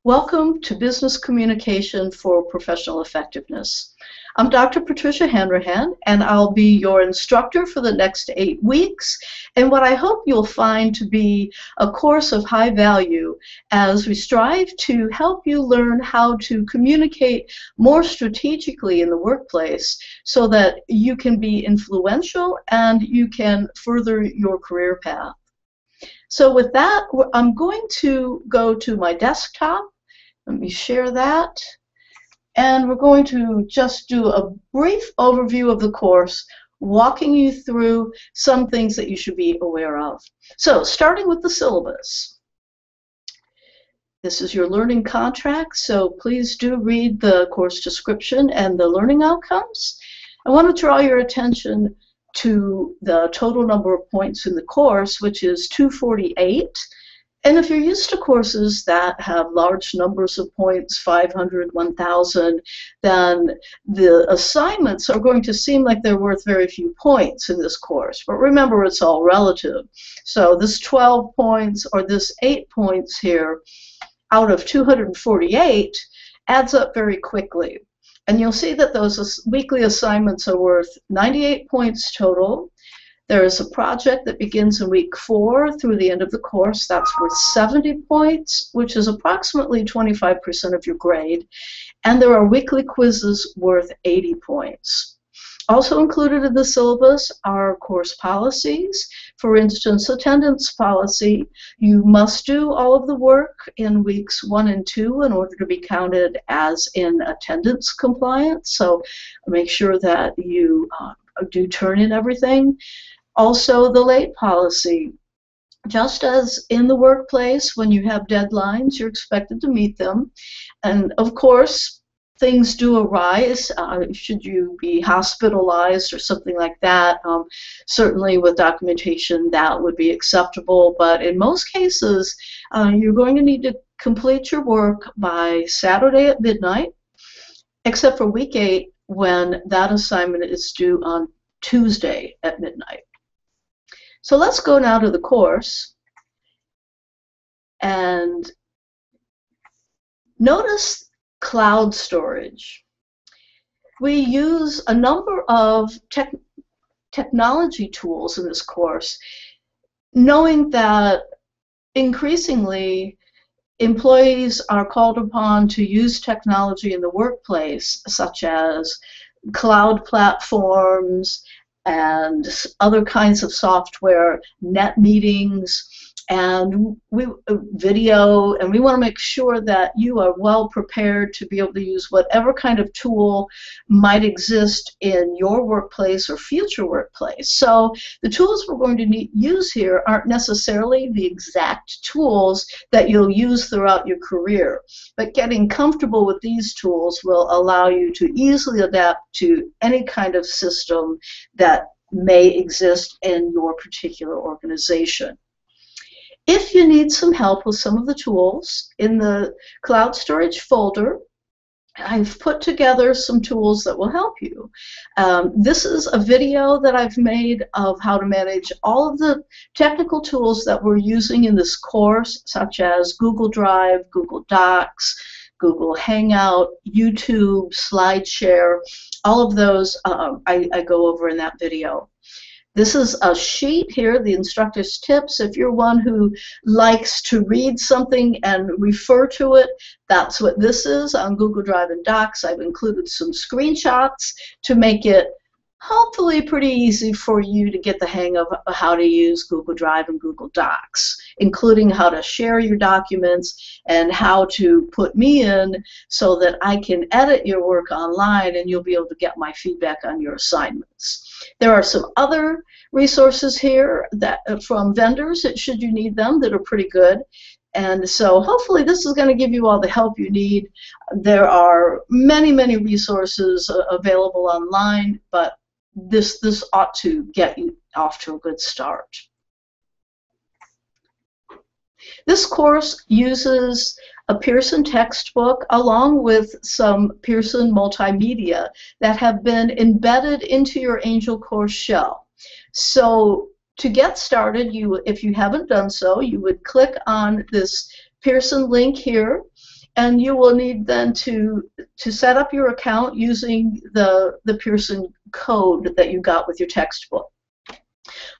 Welcome to Business Communication for Professional Effectiveness. I'm Dr. Patricia Hanrahan, and I'll be your instructor for the next 8 weeks, and what I hope you'll find to be a course of high value as we strive to help you learn how to communicate more strategically in the workplace so that you can be influential and you can further your career path. So with that, I'm going to go to my desktop. Let me share that. And we're going to just do a brief overview of the course, walking you through some things that you should be aware of. So starting with the syllabus. This is your learning contract, so please do read the course description and the learning outcomes. I want to draw your attention to the total number of points in the course, which is 248. And if you're used to courses that have large numbers of points, 500, 1,000, then the assignments are going to seem like they're worth very few points in this course. But remember, it's all relative. So this 12 points or this 8 points here out of 248 adds up very quickly. And you'll see that those weekly assignments are worth 98 points total. There is a project that begins in week 4 through the end of the course. That's worth 70 points, which is approximately 25% of your grade. And there are weekly quizzes worth 80 points. Also included in the syllabus are course policies. For instance, attendance policy. You must do all of the work in weeks 1 and 2 in order to be counted as in attendance compliance. So make sure that you do turn in everything. Also, the late policy. Just as in the workplace, when you have deadlines, you're expected to meet them. And of course, things do arise. Should you be hospitalized or something like that, certainly with documentation that would be acceptable. But in most cases, you're going to need to complete your work by Saturday at midnight, except for week 8 when that assignment is due on Tuesday at midnight. So let's go now to the course and notice cloud storage. We use a number of technology tools in this course, knowing that increasingly employees are called upon to use technology in the workplace, such as cloud platforms and other kinds of software, net meetings, and video, and we want to make sure that you are well prepared to be able to use whatever kind of tool might exist in your workplace or future workplace. So the tools we're going to use here aren't necessarily the exact tools that you'll use throughout your career, but getting comfortable with these tools will allow you to easily adapt to any kind of system that may exist in your particular organization. If you need some help with some of the tools, in the cloud storage folder, I've put together some tools that will help you. This is a video that I've made of how to manage all of the technical tools that we're using in this course, such as Google Drive, Google Docs, Google Hangout, YouTube, SlideShare. All of those I go over in that video. This is a sheet here, the instructor's tips. If you're one who likes to read something and refer to it, that's what this is. On Google Drive and Docs, I've included some screenshots to make it hopefully pretty easy for you to get the hang of how to use Google Drive and Google Docs, including how to share your documents and how to put me in so that I can edit your work online and you'll be able to get my feedback on your assignments. There are some other resources here that from vendors, should you need them, that are pretty good. And so hopefully this is going to give you all the help you need. There are many, many resources available online, but this ought to get you off to a good start. This course uses a Pearson textbook along with some Pearson multimedia that have been embedded into your Angel course shell. So to get started, if you haven't done so, you would click on this Pearson link here. and you will need then to set up your account using the Pearson code that you got with your textbook.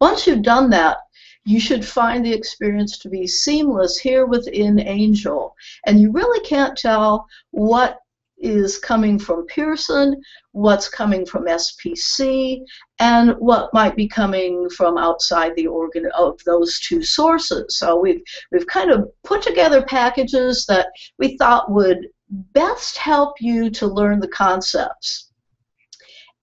Once you've done that, you should find the experience to be seamless here within Angel, and you really can't tell what is coming from Pearson, what's coming from SPC, and what might be coming from outside the organ of those two sources. So we've kind of put together packages that we thought would best help you to learn the concepts.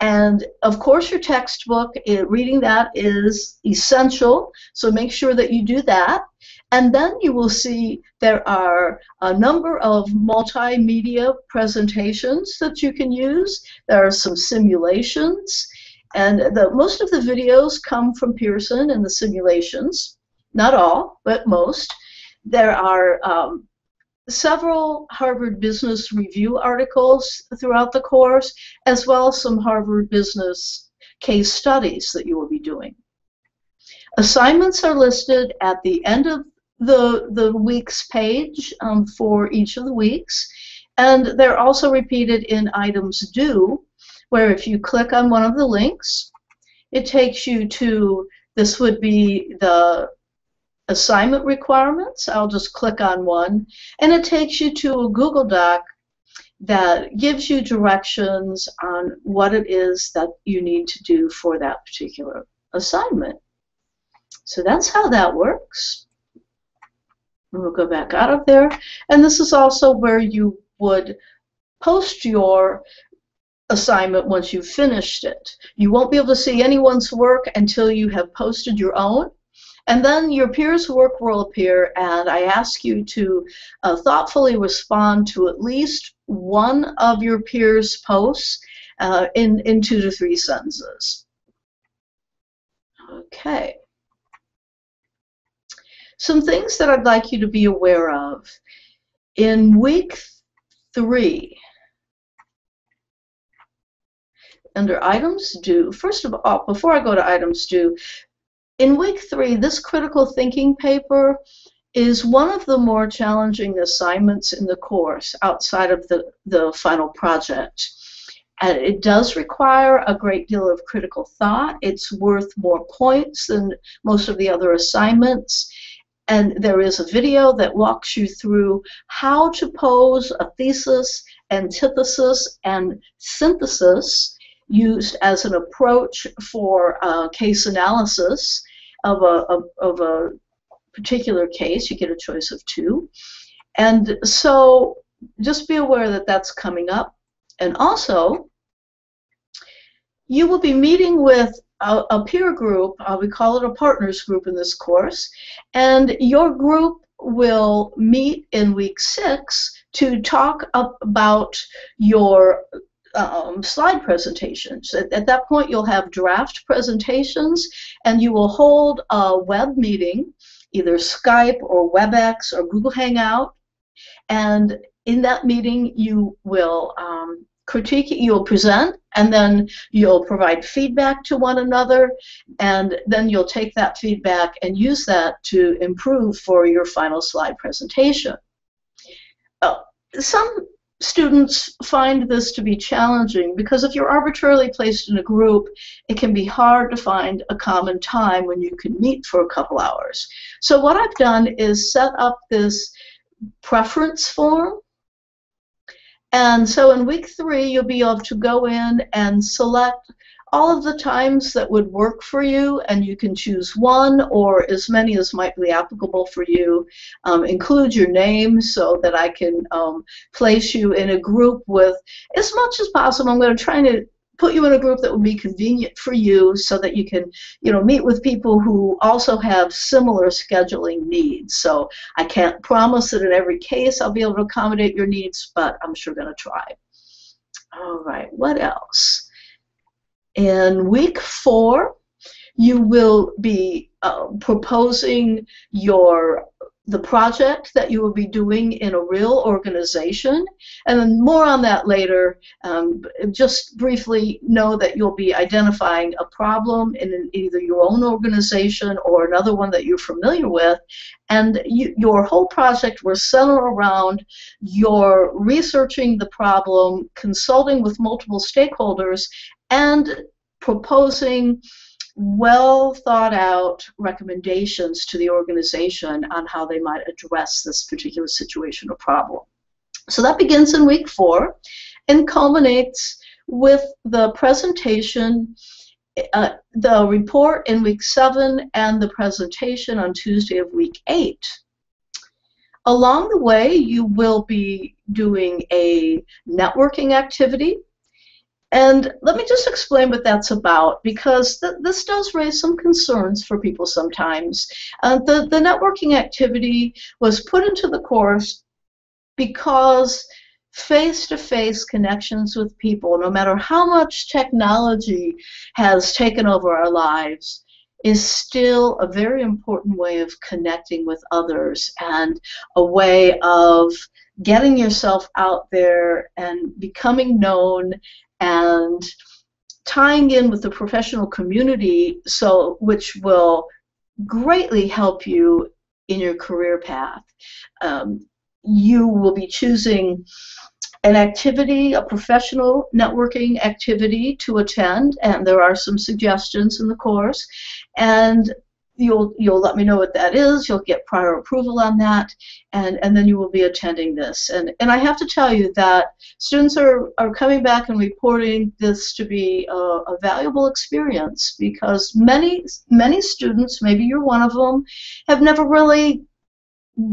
And of course your textbook, reading that is essential, so make sure that you do that. And then you will see there are a number of multimedia presentations that you can use. There are some simulations, and most of the videos come from Pearson and the simulations. Not all, but most. There are several Harvard Business Review articles throughout the course, as well as some Harvard Business case studies that you will be doing. Assignments are listed at the end of the week's page for each of the weeks, and they're also repeated in items due, where if you click on one of the links, it takes you to, this would be the assignment requirements. I'll just click on one, and it takes you to a Google Doc that gives you directions on what it is that you need to do for that particular assignment. So that's how that works. We'll go back out of there, and this is also where you would post your assignment once you've finished it. You won't be able to see anyone's work until you have posted your own, and then your peers' work will appear, and I ask you to thoughtfully respond to at least one of your peers' posts in 2 to 3 sentences. Okay. Some things that I'd like you to be aware of. In week 3, under items due, first of all, before I go to items due, in week 3, this critical thinking paper is one of the more challenging assignments in the course outside of the final project. And it does require a great deal of critical thought. It's worth more points than most of the other assignments. And there is a video that walks you through how to pose a thesis, antithesis, and synthesis used as an approach for case analysis of a particular case. You get a choice of 2. And so just be aware that that's coming up. And also, you will be meeting with a peer group, we call it a partners group in this course, and your group will meet in week 6 to talk about your slide presentations. At that point, you'll have draft presentations, and you will hold a web meeting, either Skype or WebEx or Google Hangout, and in that meeting, you will critique, you'll present, and then you'll provide feedback to one another, and then you'll take that feedback and use that to improve for your final slide presentation. Some students find this to be challenging because if you're arbitrarily placed in a group, it can be hard to find a common time when you can meet for a couple hours. So what I've done is set up this preference form. And so in week 3, you'll be able to go in and select all of the times that would work for you, and you can choose one or as many as might be applicable for you. Include your name so that I can place you in a group with, as much as possible, I'm going to try to put you in a group that will be convenient for you so that you can, meet with people who also have similar scheduling needs. So I can't promise that in every case I'll be able to accommodate your needs, but I'm sure going to try. All right, what else? In week 4, you will be proposing your the project that you will be doing in a real organization, and then more on that later. Just briefly know that you'll be identifying a problem in either your own organization or another one that you're familiar with, and your whole project will center around your researching the problem, consulting with multiple stakeholders, and proposing well thought out recommendations to the organization on how they might address this particular situation or problem. So that begins in week 4 and culminates with the presentation, the report in week 7, and the presentation on Tuesday of week 8. Along the way, you will be doing a networking activity. And let me just explain what that's about, because this does raise some concerns for people sometimes. The networking activity was put into the course because face-to-face connections with people, no matter how much technology has taken over our lives, is still a very important way of connecting with others and a way of getting yourself out there and becoming known and tying in with the professional community, which will greatly help you in your career path. You will be choosing an activity, a professional networking activity to attend, and there are some suggestions in the course, and you'll let me know what that is. You'll get prior approval on that, and then you will be attending this. And I have to tell you that students are coming back and reporting this to be a valuable experience, because many students, maybe you're one of them, have never really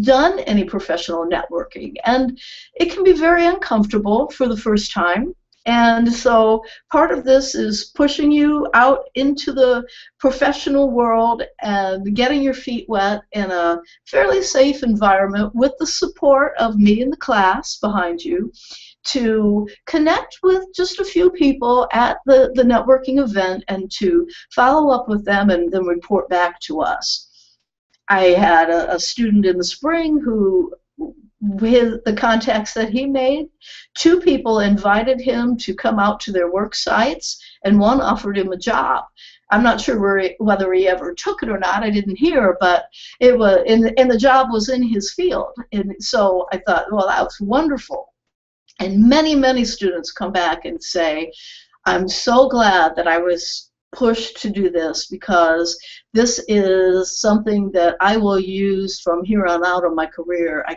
done any professional networking, and it can be very uncomfortable for the first time. And so part of this is pushing you out into the professional world and getting your feet wet in a fairly safe environment with the support of me and the class behind you, to connect with just a few people at the networking event and to follow up with them and then report back to us. I had a student in the spring who, with the contacts that he made, 2 people invited him to come out to their work sites, and 1 offered him a job. I'm not sure whether he ever took it or not. I didn't hear, but it was, and the job was in his field. And so I thought, well, that was wonderful. And many students come back and say, I'm so glad that I was pushed to do this, because this is something that I will use from here on out in my career. I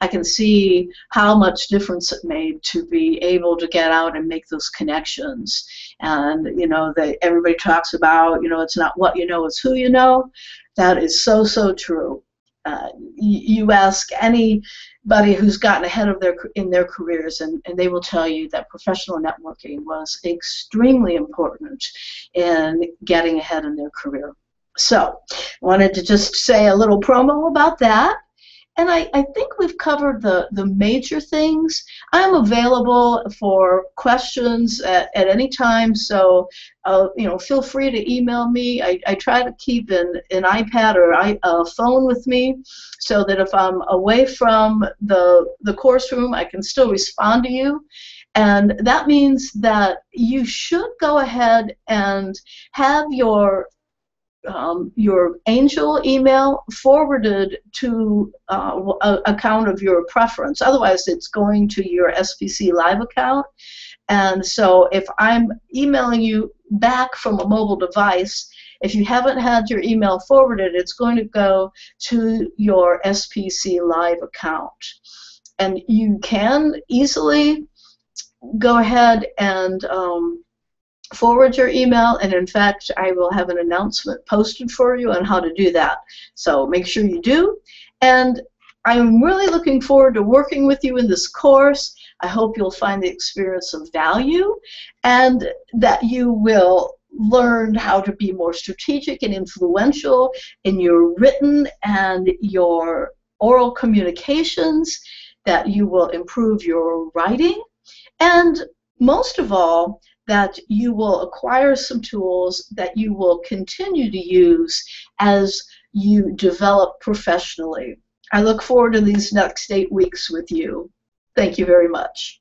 can see how much difference it made to be able to get out and make those connections. And everybody talks about, it's not what you know, it's who you know. That is so true. You ask anybody who's gotten ahead of in their careers, and they will tell you that professional networking was extremely important in getting ahead in their career. So I wanted to just say a little promo about that. And I think we've covered the major things. I'm available for questions at any time, so feel free to email me. I try to keep an iPad or a phone with me, so that if I'm away from the course room, I can still respond to you. And that means that you should go ahead and have your Angel email forwarded to an account of your preference. Otherwise, it's going to your SPC Live account. And so if I'm emailing you back from a mobile device, if you haven't had your email forwarded, it's going to go to your SPC Live account. And you can easily go ahead and forward your email, and in fact I will have an announcement posted for you on how to do that, so make sure you do. And I'm really looking forward to working with you in this course. I hope you'll find the experience of value, and that you will learn how to be more strategic and influential in your written and your oral communications, that you will improve your writing, and most of all, that you will acquire some tools that you will continue to use as you develop professionally. I look forward to these next 8 weeks with you. Thank you very much.